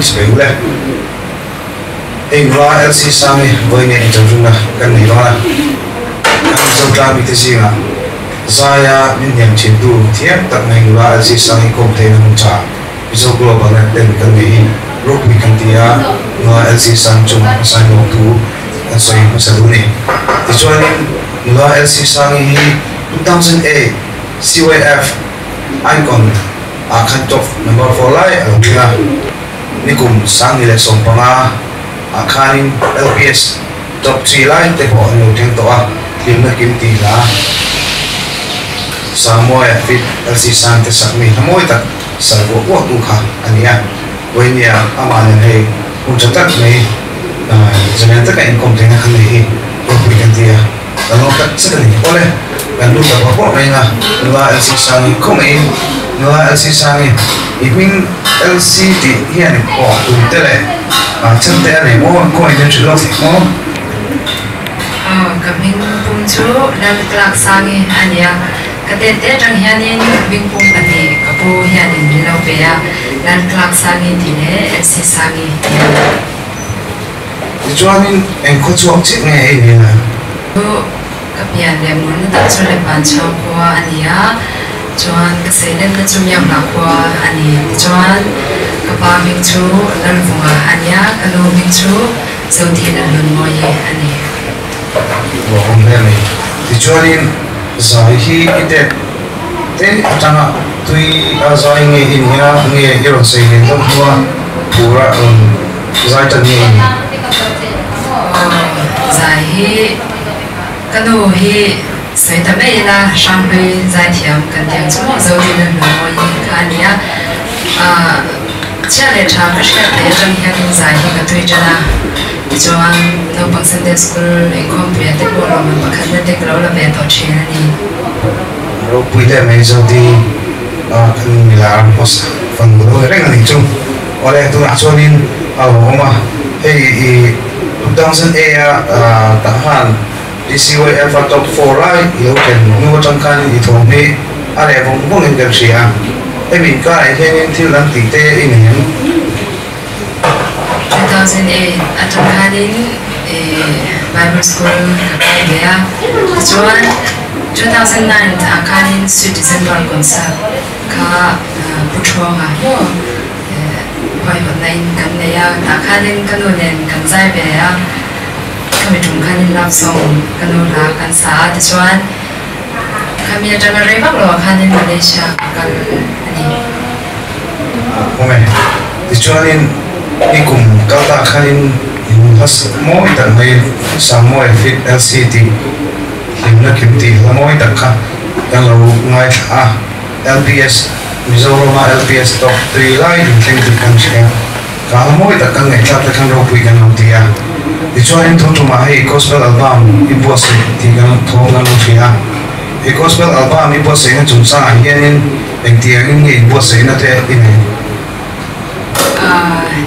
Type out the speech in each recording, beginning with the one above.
speule engla LC sangi voine interjunga kan ni lona kan so tra mi te singa zaya min nyam chin du thiam tak mai engla LC sangi kom te na cha so global na ten kan ni rock mi kan tia engla LC sang chung sang no tu kan so yin sa du ni ti chuanin engla LC sangi 2008 CYF icon cut off number 4 lai alunga nikum sang ile som panga akhanin LPS top 3 lai te ho no teng to a limna kim ti la samoy fit LC sang te sakmi hamoi tak sarvo wa tu kha ania wenia amane hei unchatak nei zaman ta kain kom teng khan nei ko kan tia ano ka sakani ole kan lu ta ko mai na la LC sang ko mai Nua LC sangi, iwing LC di hian ko tu tele, chân te này mo ko ini chulo mo. Kami puncu dan kelak sangi ania, katete jang hian ini wing pum ani kapu hian ini lau bea dan kelak sangi tine LC sangi. Dijualin engko cuak cik nge ini na. Kapian lemon tak sulit pancau ko ania. Chuan kasi den na chumyam na kwa ani chuan kapa ming chu lan funga ania kalo ming chu sauti na lun mo ye ani wa hom le ni ti chuanin zai hi ite te atanga tui a zai nge in ya nge hero sei ni to huwa pura zai ta ni zai hi kano hi sai ta mai la shang bei zai tiam kan tiang chu zo ni na no yi kan ya chia le cha ka shka te jang hian zai hi ka tui jana chuan no pang Sunday school e kom pe te ko lo man pakhat na te ko la be to china ni ro pui te mai zo di kan mila pos fan lo reng ani chu ole tu na chuanin oma hei 2008 ta han DCYF top 4 lai yêu ken nu trong kan I thong ni are vong vong in sia e min ka ai hen thil lang ti te in hen 2008 atang kanin Bible school ka ya chuan 2009 ta kanin citizen bar concert ka puthong a ho pai hot nain kan ne ya ta kanin kanunen kan zai be ya kami tungkanin love song kanula kan sa at chuan kami ada ngarepang lo kanin Malaysia kan ani ome ti chuanin ikum kalta khanin has mo itan mai samoy fit LCT himna kimti lamoi takha kan lo ngai LPS Mizoram LPS top 3 lai thing to kan share ka moi takang ngai ta kan ro pui kan dia Dicuarin tu cuma hei gospel album ibu sih tinggal thongan lucia. Hei gospel album ibu sih ni cuma hianin pengtiang ini ibu sih nanti ini.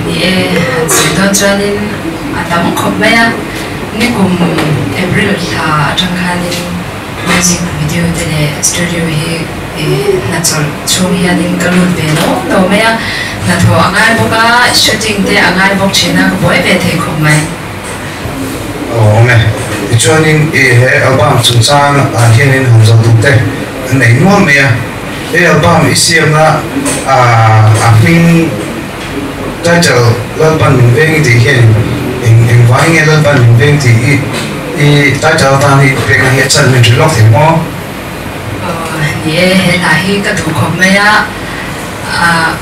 Ni sedang jalan ada mungkap ya. Ni kum April ta jangkanin music video dari studio hei nacal chung hianin kalun beno. Tahu ya, nato angai buka shooting deh angai buk China keboy bete kumai. Ome, dicuarin album cuma hianin hamzah dute. Nei nuam ya, album isiamna amin title lalpan mingveng di hian, engvang lalpan mingveng di title tani pengen hiacan menjelok temo. Ni lahi ketukop maya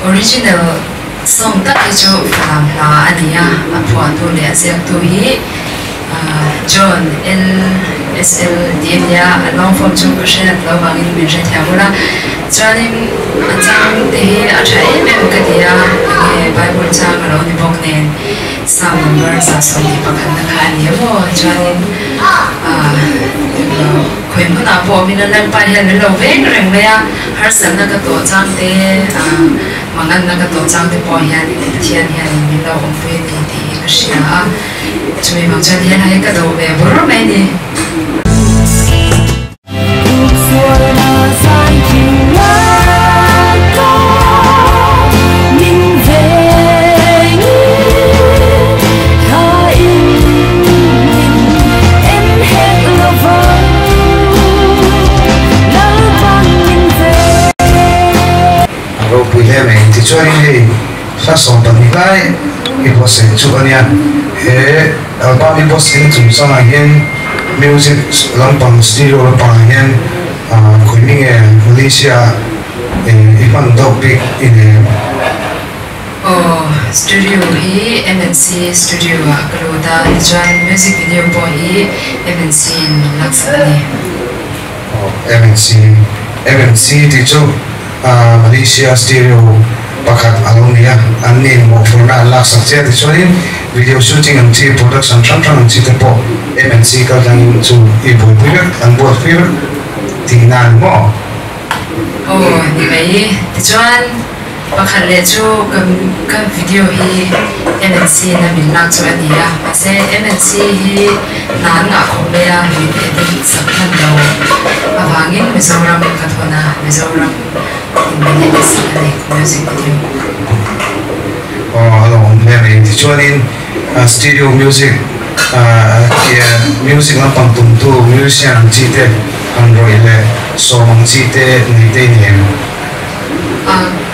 original song tak itu film la ania apuan tu le siap tu hi John LSL dia long form tu kerja lo bangin menjadi tiamula jadi macam teh acai memang dia Bible cang kalau di boknen some number sasong di pakan nak dia mo jadi kau pun apa minat payah lo veng reng dia harus nak ketua cang teh mangan nak ketua cang teh payah di tian yang minat umpuin di kerja cuma macam dia nak ketua beberapa ini chuan hei platform pahnih lai i boss chu ania he album i boss in chung sanga hian music lampang stereo lampang hian khoiming Malaysia i man topic in studio hi MNC studio akaloda chuan music video po hi MNC laksani MNC ti chu Malaysia stereo pakhat alonia anni mo forna laksa che ti chuan video shooting and production tram ang chi te po MNC ka dang chu i boi boi an bo fir ti nan mo ni mai ti chuan pakhat le chu ka video hi MNC na min lak chu ania ase MNC hi nan nga khole ya hi edit sakhan do awangin Mizoram ka thona Mizoram in music video hello mary ti chuan in studio music music lampang tum tu musician chi te android le song chi te nei te ni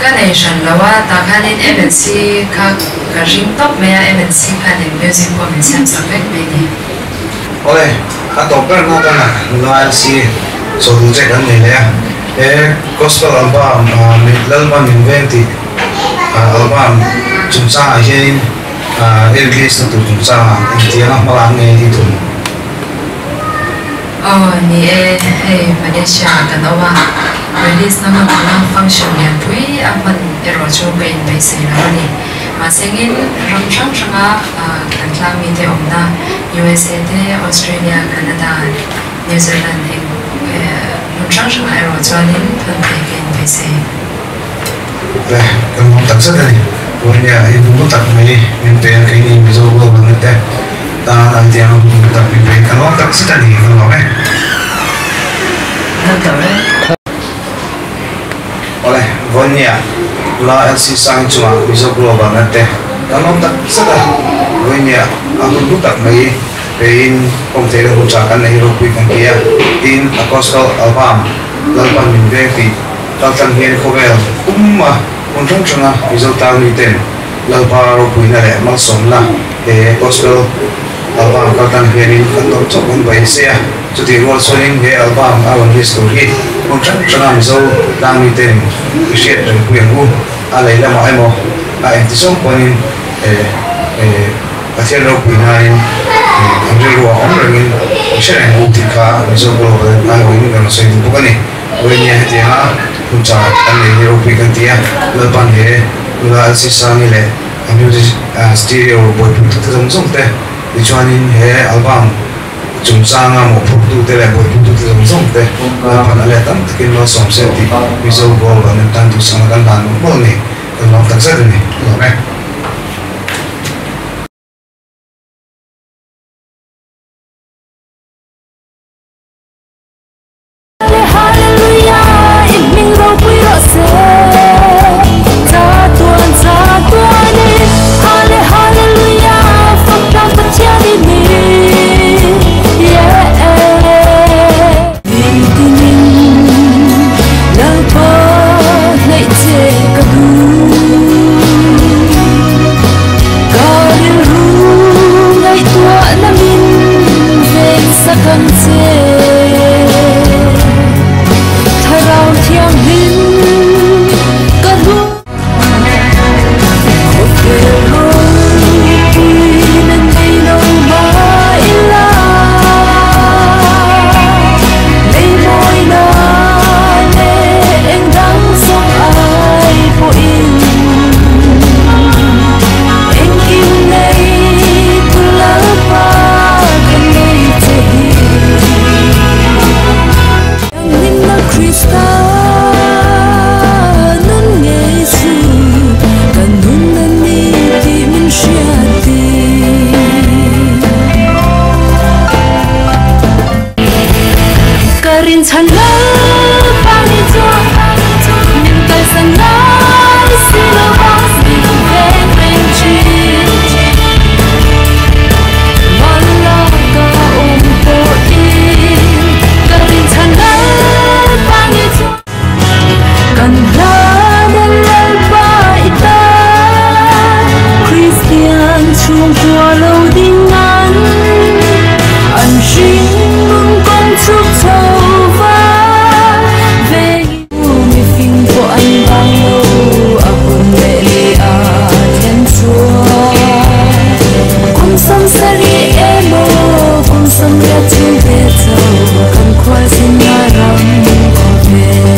Ganeshan lawa takhanin MNC ka ring top mea MNC khanin music ko min sam sakek me ni ole a top per na ta na noal si so du che kan nei le gospel album lalman inventi album chung sa hian release na tu chung sa india na malang nge ti tu ni Malaysia kan awa release naman ang function yan pui aman erojo kain base na ni masengin ramchang changa kantlang mi te omna USA te Australia Canada New Zealand ramchang changa erojo nin tan kain base kan mo tak sa ni punya ibu tak mai min pe kai ni bizo go banget ta an dia tak mi pe kan mo tak sa ni kan mo oleh vonia la LC sang cuma bisa global nanti kalau tak sedar vonia aku tak mai pein komputer ucapan nih rupi kan dia in apostle album lalpan minggu kaltan hian kovel untung cuma bisa tahu itu lalpa rupi nare maksum lah apostle album kaltan hian kantor cokon baisia jadi role soling album awan history untung cuma bisa tahu itu share dan kuyangu alay lama ay mo tisong ponin atin ro pinain andro wa omrengin share ang utika miso ko ay wini kan so ito bukan ni wini hati ha kunca ani ro pikan dia lepan he la sisa ni le music stereo boy putu tsong te dichuanin he album chung sanga mo putu te le boy putu tsong te pan ale tam kin lo som se ti miso ko an tan tu sang kan dan mo ni kan lo tak sa ni lo me mong qua lâu đi ngắn anh riêng mong con chúc thâu vá về mi phim của anh bao lâu à buồn lệ lì à thiên chúa cùng sông sẽ đi em mơ cùng sông ra chung về dầu cầm khoai xin nhà rắm có về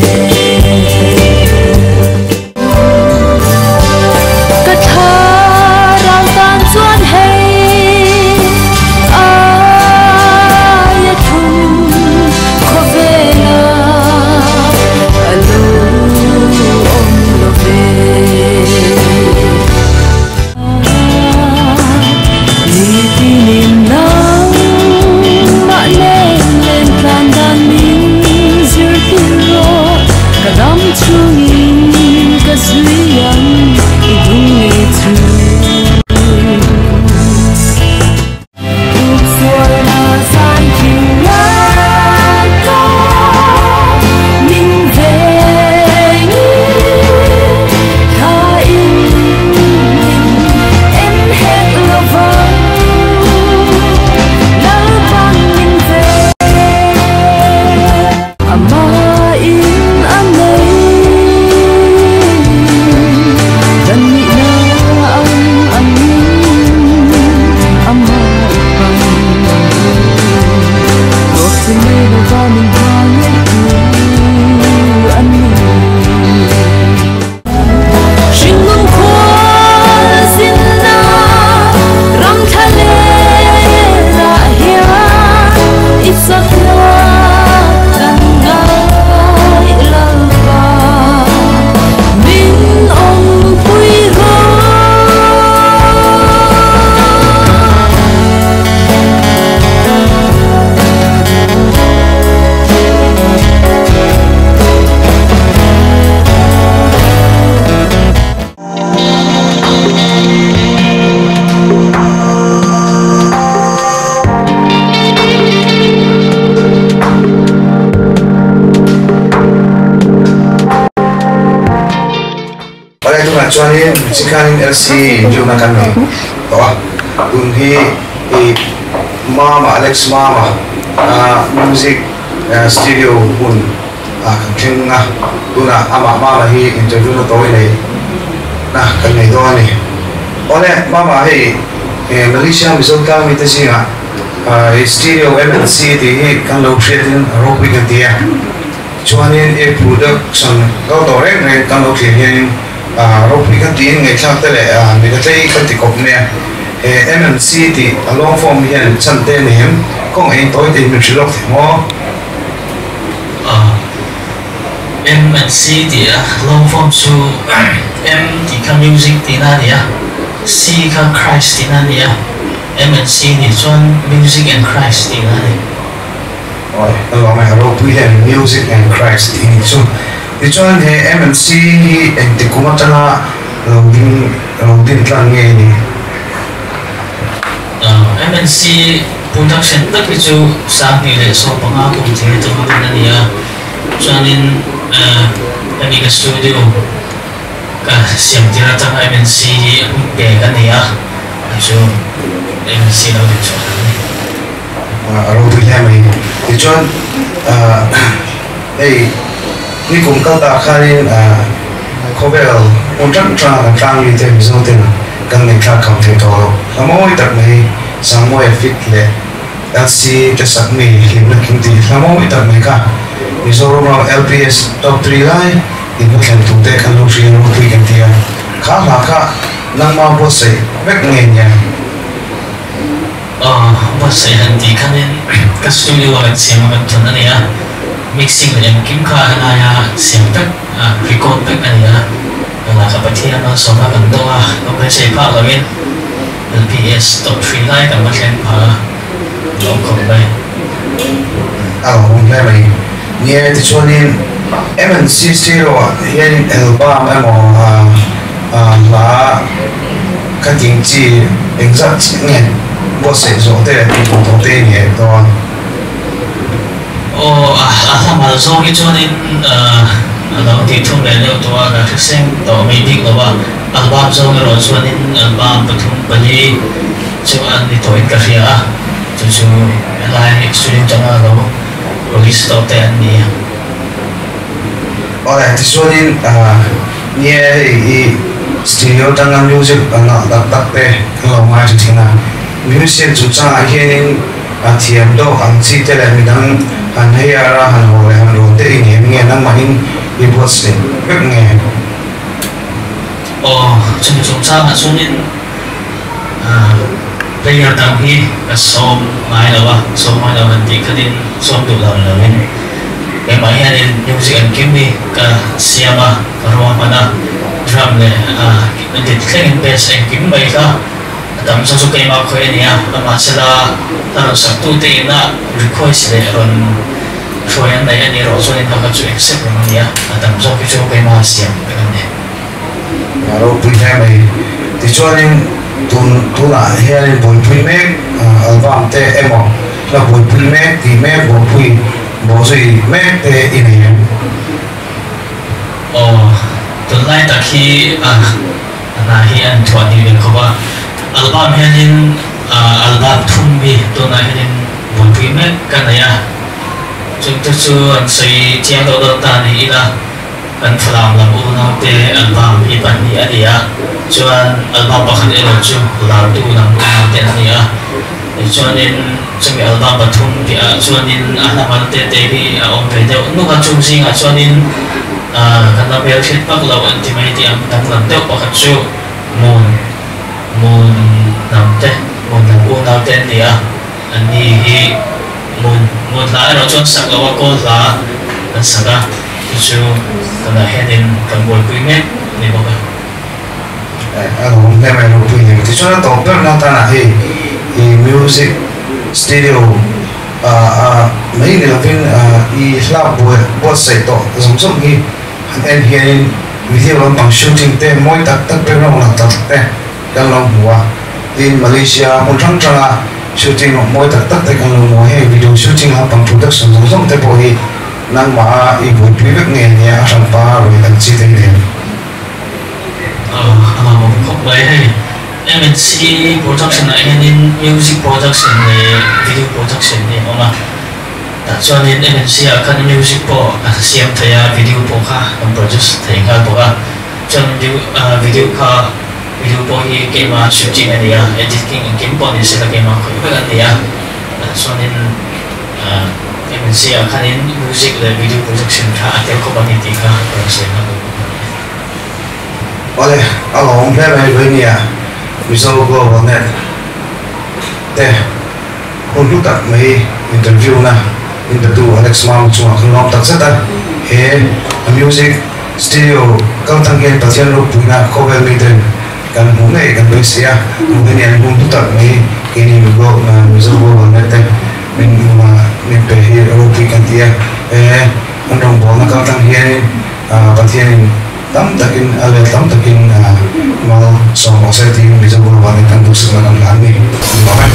Chuanin sikanin LC juna kami toh unhi mama Alex mama music studio pun kengah tuna ama mama hi interview na toy nei nah kan nei do ni ole mama hi Malaysia misal kami tasinga studio MNC di hi kan lo creating rock weekend dia chuanin production do toreng nei kan lo creating rock weekend tin ngai thak tele mi ka tei kan ti kop ne MNC ti long form hian chan te nem kong ei toy te mi chilok mo MNC ti long form su M ti ka music ti na dia C ka Christ ti na dia MNC ni chuan music and Christ ti na ni oi lo mai rock weekend music and Christ ti ni chu ti chuan he MNC hi en ti kuma tana lo din tlang nge ni MNC production tak chu sa ni le so panga kum ti to na niya chuanin ani ka studio ka siam tira tang MNC pe ka niya chu MNC lo di chu aro tu ya mai ti chuan ei ni kum ka ta kharin khobel contract tang ni te mizo ten kan ni ka kam te to amoi tak mai samoi fit le LC te sak mi lim na king ti amoi tak mai ka mizo ro LPS top 3 lai in ba kan tu te kan lo ri ro tu kan ti ka la ka nang ma bo se mek nge nya ba se han ti kanen ka studio wa siam ka ton ani ya mixing le kim kha na ya siam tak record tak ani ya la ka pathia na so ka kan do ko ka che pa lawin LPS top 3 lai ka ma chen pa lo ko bai hong lai mai nie ti chuanin MNC stereo hian album emo la ka ting chi exact nge bo se zo te ko to te ni to mal zo ki chuanin lo ti thum le lo to ka seng to mai dik lo ba album zo ro chuanin album pathum pani chu an ni toin ka ria chu lai studio changa lo release to te an ni Alright, this one in studio changa music na tak te lo mai chu thina music chu cha hian thiam do ang chi te la mi dang an hei ara han ho le han ro te in nge nang manin i boss le bek nge chung cha na chunin player dang hi ka som mai lawa som mai lawa ti khadin som du law lawin e mai hian music an kimi ka siama ka ro mana drum le dit thleng bass en kim mai ka tam so kai ma khoi nia ma sala ta sak tu te na request le ron khoyan dai ani ro so ni ka chu accept nia tam so ki chu kai ma siam ka ne ro pui ta mai ti chuan tu la hian boy pui me album te emo la boy pui me ti me boy pui bo zui me te in he tu lai ta khi na hi an thwa ni le ko ba album hian album thum bi tu na hian boy pui me ka na ya chung tu chu an sei chiang do ta ni ila an phlam lam u na te album hi ban ni adia chuan album pakhat elo chu lar tu nam u na te ania chuanin chumi album pathum pi chuanin ana man te hi om pe de nu ka chung sing chuanin kana bel khit pak lo an ti mai ti am tam lam te pakhat chu mun nam te mun nam u na te nia ani hi mun la ro chuan sak lo ko la an saka chu kana hedin kan bol pui me ni ba không nghe mày nói chuyện thì cho nó tốt hơn nó ta là music studio mấy người làm phim làm buổi sẽ tốt giống giống như anh hiện video làm bằng shooting te mỗi tập bên nó là tập te đang làm bùa in Malaysia một trăm trăm là shooting mỗi tập te đang làm bùa hay video shooting làm bằng production giống giống te bùi năng mà buổi quý việc nghề nhà sản phẩm rồi làm chi thế này không vậy hay MNC production này nên music production này video production này mà cho nên MNC akan music po siam thaya video po ka ang produce thaya ka po ka cho nên video ka video po hi cái mà shooting này ya editing cái po ni sila cái mà khởi cái này ya cho nên MNC akan music le video production ka atel ko bang hindi ka production na Oleh, along the way, we saw go on that. There, on look at me interview na interview Alex Mam cuma kalau tak sedar, music studio kau tanggen pasien lu punya cover meter kan mulai kan bersih mungkin yang pun tak me ini juga we saw go on that min pergi rupi kan dia andong bona kau tanggen pasien tam takin mau soal saya tim bisa berwarna dan berselangan kami bahkan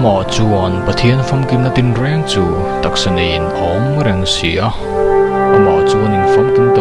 Mà chuan pathian phong kim na tin reng chu taksanin om reng sia mà chuan in phong kim